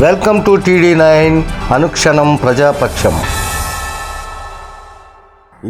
Welcome to TD9 అనుక్షణం ప్రజాపక్షం.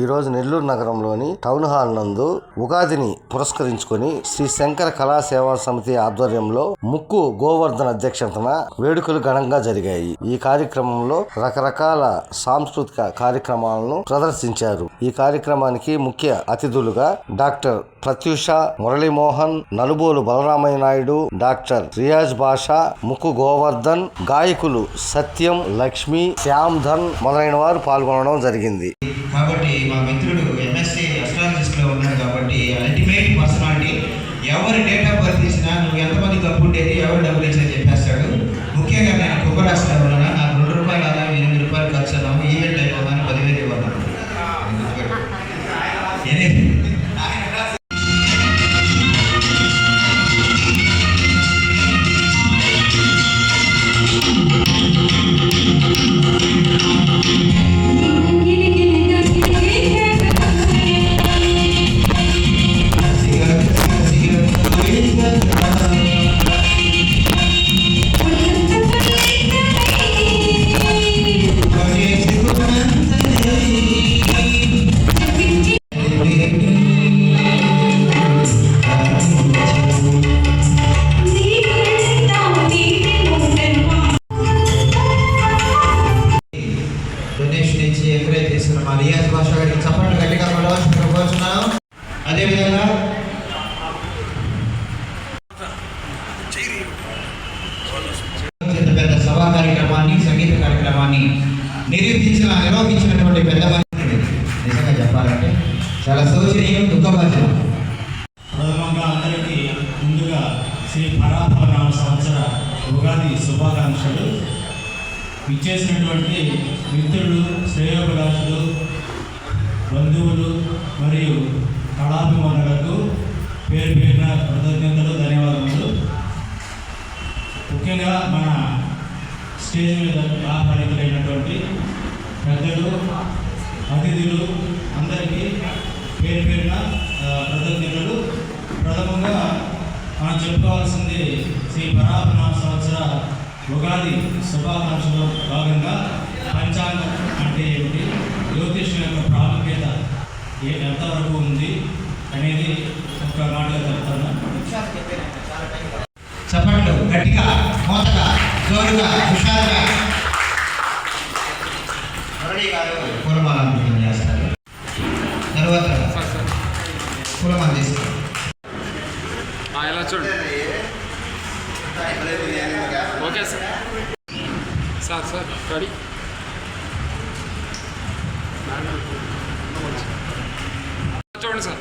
ఈరోజు నెల్లూరు నగరంలోని town hall నందు ఉగాదిని పురస్కరించుకొని శ్రీ శంకర కళా సేవా సమితి ఆధ్వర్యంలో ముక్కు గోవర్ధన్ అధ్యక్షతన వేడుకలు ఘనంగా జరిగాయి. ఈ కార్యక్రమంలో రకరకాల సాంస్కృతిక కార్యక్రమాలను ప్రదర్శించారు. ఈ కార్యక్రమానికి ముఖ్య అతిథులుగా డాక్టర్ ప్రత్యూష, మురళీమోహన్, నలుబోలు బలరామయ్య నాయుడు, డాక్టర్ రియాజ్ బాషా, ముక్కు గోవర్ధన్, గాయకులు సత్యం, లక్ష్మి, శ్యామ్ ధన్ మొదలైన వారు పాల్గొనడం జరిగింది. కాబట్టి మా మిత్రుడు MSc అస్ట్రాలజిస్ట్లో ఉన్నాడు కాబట్టి అల్టిమేట్ పర్సనాలిటీ. ఎవరు డేట్ ఆఫ్ బర్త్ తీసినా నువ్వు ఎంతమంది డబ్బు ఉండేది, ఎవరు డబ్బులు ఇచ్చారని చెప్పేస్తాడు. ముఖ్యంగా నేను కుక్కరాష్ట్రం వలన నాకు ₹2 అలా ₹8 ఖర్చు అన్నాము. ఈవెంట్ అయిపోగానే 10,000 ఇవ్వన్నాను. మా రియాజ్ బాషా గారికి చప్పట్లు గట్టిగా కొట్టవలసిందిగా కోరుచున్నాను. అదేవిధంగా పెద్ద సభా కార్యక్రమాన్ని, సంగీత కార్యక్రమాన్ని నిర్వహించినటువంటి పెద్ద మంది నిజంగా చెప్పాలంటే చాలా శోచనీయం, దుఃఖభాజనం. ప్రథమంగా అందరికీ ముందుగా శ్రీ పరాభవ సంవత్సర ఉగాది శుభాకాంక్షలు. ఇచ్చేసినటువంటి మిత్రులు, శ్రేయోభిలాషులు, బంధువులు మరియు కళాభిమానులకు పేరు పేరున కృతజ్ఞతలు, ధన్యవాదములు. ముఖ్యంగా మన స్టేజ్ మీద ఆహ్వానితులైనటువంటి పెద్దలు, అతిథులు అందరికీ పేరు పేరున కృతజ్ఞతలు. ప్రథమంగా మనం చెప్పుకోవాల్సింది శ్రీ పరాభవ సంవత్సర ఉగాది శుభాకాంక్షలో భాగంగా పంచాంగం అంటే ఏమిటి, జ్యోతిష్యం యొక్క ప్రాముఖ్యత ఎంతవరకు ఉంది అనేది ఒక మాటగా చెప్తాను. చప్పట్లు గట్టిగా, మోతగా, జోరుగా, హుషారుగా. మురళి గారు పూలమాలను చేస్తారు. తర్వాత పూలమాల తీస్తారు. ఎలా చూడండి. Okay sir. Sir ready. చూడండి సార్.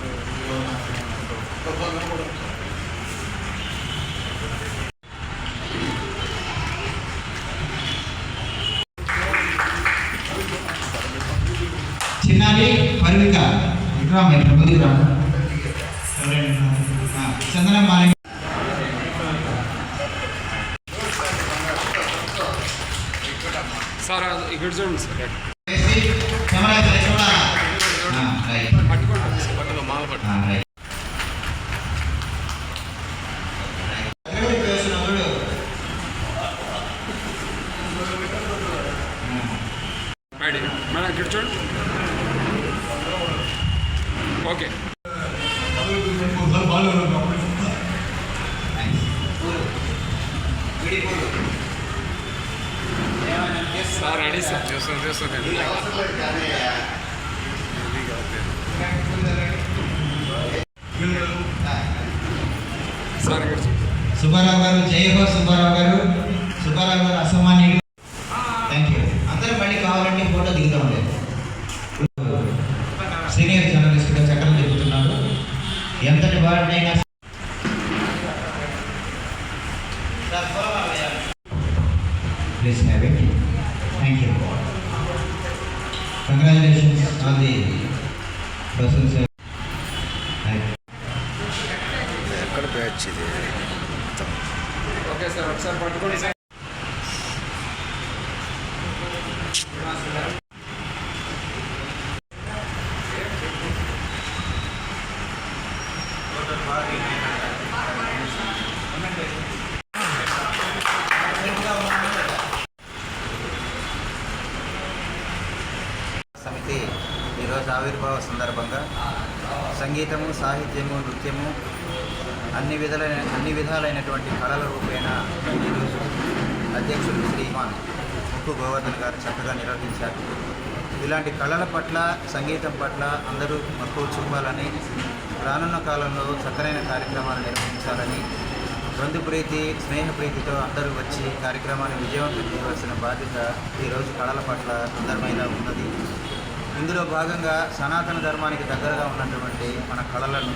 చిన్నారి పరివిక విక్రమ్ ఇక్కడ ముందుకు రా. చందనం మాలి సార్ ఇక్కడ చూడండి సార్. పట్టుకోండి మాల పట్టు. రెడీ మేడం, ఇక్కడ చూడండి. Okay sir ready sir. చేస్తాను సార్. సుబ్బారావు గారు, జై హో సుబ్బారావు గారు. సుబ్బారావు గారు అసామాన్యుడు. Thank you. అందరూ మళ్ళీ కావాలంటే ఫోటో దిగుతాం లేదు. సీనియర్ జర్నలిస్ట్గా చక్రం చెబుతున్నారు. ఎంతటి వాడినైనా please have it. Thank you. Congratulations on the persons. ఎక్కడ బ్యాచ్ ఇది? ఓకే సార్, ఒకసారి పట్టుకోండి సార్. ఆవిర్భావ సందర్భంగా సంగీతము, సాహిత్యము, నృత్యము అన్ని విధాలైనటువంటి కళల రూపేణ ఈరోజు అధ్యక్షులు శ్రీమాన్ ముక్కు గోవర్ధన్ గారు చక్కగా నిర్వహించారు. ఇలాంటి కళల పట్ల, సంగీతం పట్ల అందరూ మక్కువ చూపాలని, రానున్న కాలంలో చక్కనైన కార్యక్రమాలు నిర్వహించాలని, బంధుప్రీతి, స్నేహప్రీతితో అందరూ వచ్చి కార్యక్రమాన్ని విజయవంతం చేయవలసిన బాధ్యత ఈరోజు కళల పట్ల అందరిమైనా ఉన్నది. ఇందులో భాగంగా సనాతన ధర్మానికి దగ్గరగా ఉన్నటువంటి మన కళలను,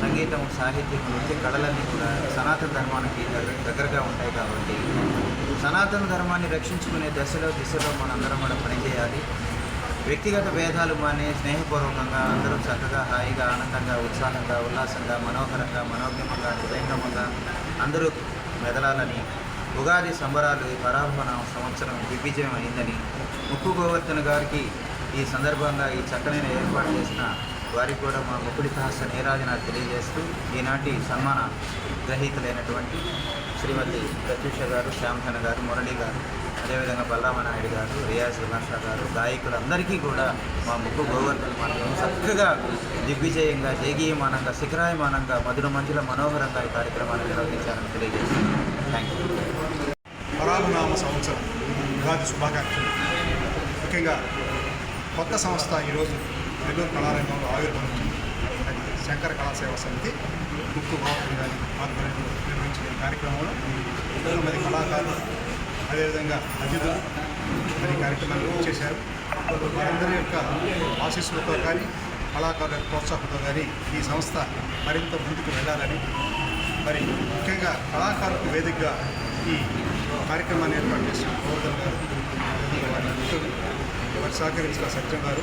సంగీతం, సాహిత్యం, నృత్య కళలన్నీ కూడా సనాతన ధర్మానికి దగ్గరగా ఉంటాయి. కాబట్టి సనాతన ధర్మాన్ని రక్షించుకునే దిశలో మనందరం కూడా పనిచేయాలి. వ్యక్తిగత భేదాలు మానే స్నేహపూర్వకంగా అందరూ చక్కగా, హాయిగా, ఆనందంగా, ఉత్సాహంగా, ఉల్లాసంగా, మనోహరంగా, మనోజ్ఞమంగా, హృదయంగమంగా అందరూ మెదలాలని, ఉగాది సంబరాలు పరాభవన సంవత్సరం దిగ్విజయం అయిందని ముక్కు గోవర్ధన్ గారికి ఈ సందర్భంగా ఈ చక్కనైన ఏర్పాటు చేసిన వారికి కూడా మా ముక్కుడి సహస్ర నీరాజనాలు తెలియజేస్తూ ఈనాటి సన్మాన గ్రహీతలైనటువంటి శ్రీమతి ప్రత్యూష గారు, శ్యామధన గారు, మురళి గారు, అదేవిధంగా బలరామనాయుడు గారు, రియాజ్ విలాషా గారు, గాయకులందరికీ కూడా మా ముక్కు గోవర్ధన్ మనం చక్కగా దిగ్విజయంగా, జయగీయమానంగా, శిఖరాయమానంగా, మధుర మంజుల మనోహరంగా ఈ కార్యక్రమాన్ని నిర్వహించాలని తెలియజేస్తున్నాను. Thank you. పరాభనామ సంవత్సరం ఉగాది శుభాకాంక్షలు. ముఖ్యంగా కొత్త సంస్థ ఈరోజు నెల్లూరు కళారంగంలో ఆవిర్భవించింది. అది శంకర కళాసేవా సమితి ముక్కు గోవర్ధన్ గారి ఆధ్వర్యంలో నిర్వహించిన ఈ కార్యక్రమంలో 200 మంది కళాకారులు, అదేవిధంగా అతిథులు మరి కార్యక్రమాన్ని చేశారు. వారందరి యొక్క ఆశీస్సులతో కానీ, కళాకారుల ప్రోత్సాహంతో కానీ ఈ సంస్థ మరింత ముందుకు వెళ్ళాలని, మరి ముఖ్యంగా కళాకారులకు వేదికగా ఈ కార్యక్రమాన్ని ఏర్పాటు చేసిన గోవర్ధన్ గారు, వారి మిత్రులు, వారి సహకరించిన సత్యం గారు,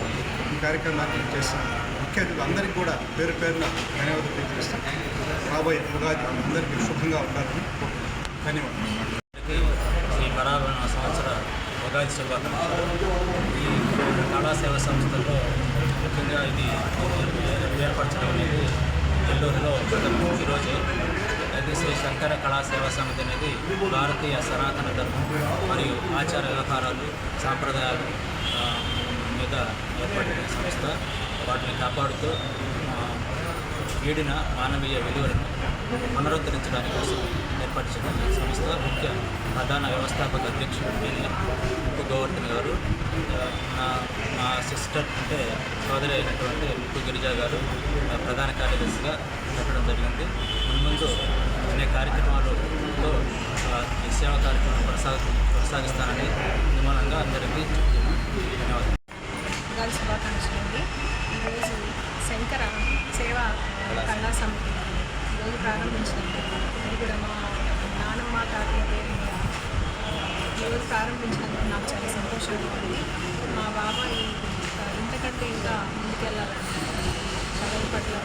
ఈ కార్యక్రమాన్ని చేసిన ముఖ్య అతిథులు అందరికీ కూడా పేరు పేరున ధన్యవాదాలు తెలియజేస్తాం. రాబోయే ఉగాది అందరికీ శుభంగా ఉండాలని ధన్యవాదాలు. ఈ పరాభవన సంవత్సర ఉగాది శుభాకాంక్షలు. ఈ కళాసేవ సంస్థల్లో ముఖ్యంగా ఇది ఏర్పరచడం అనేది నెల్లూరులో ఈరోజు అయితే శ్రీ శంకర కళాసేవా సమితి అనేది భారతీయ సనాతన ధర్మం మరియు ఆచార వ్యవహారాలు, సాంప్రదాయాలు మీద ఏర్పడిన సంస్థ. వాటిని కాపాడుతూ వీడిన మానవీయ విలువలను పునరుద్ధరించడానికి కోసం ఏర్పరిచిన సంస్థ ముఖ్య ప్రధాన వ్యవస్థాపక అధ్యక్షుడు ముక్కు గోవర్ధన్ గారు, మా సిస్టర్ అంటే సోదరి అయినటువంటి ముక్కు గిరిజా గారు ప్రధాన కార్యదర్శిగా పెట్టడం జరిగింది. ముందు అనే కార్యక్రమాలతో ఈ సేవా కార్యక్రమం కొనసాగిస్తానని నిర్మాణంగా అందరికీ ధన్యవాదాలు. ఉగాది శుభాకాంక్షలు అండి. ఈరోజు శంకర సేవా కళా సమితి ఈరోజు ప్రారంభించినట్టు ఇది కూడా మా నానమ్మ తాతయ్య పేరు మీద ఈరోజు ప్రారంభించినందుకు నాకు చాలా సంతోషంగా ఉంది. మా బాబాయ్ ఇంతకంటే ఇంకా ముందుకెళ్ళాలని చదువు పట్ల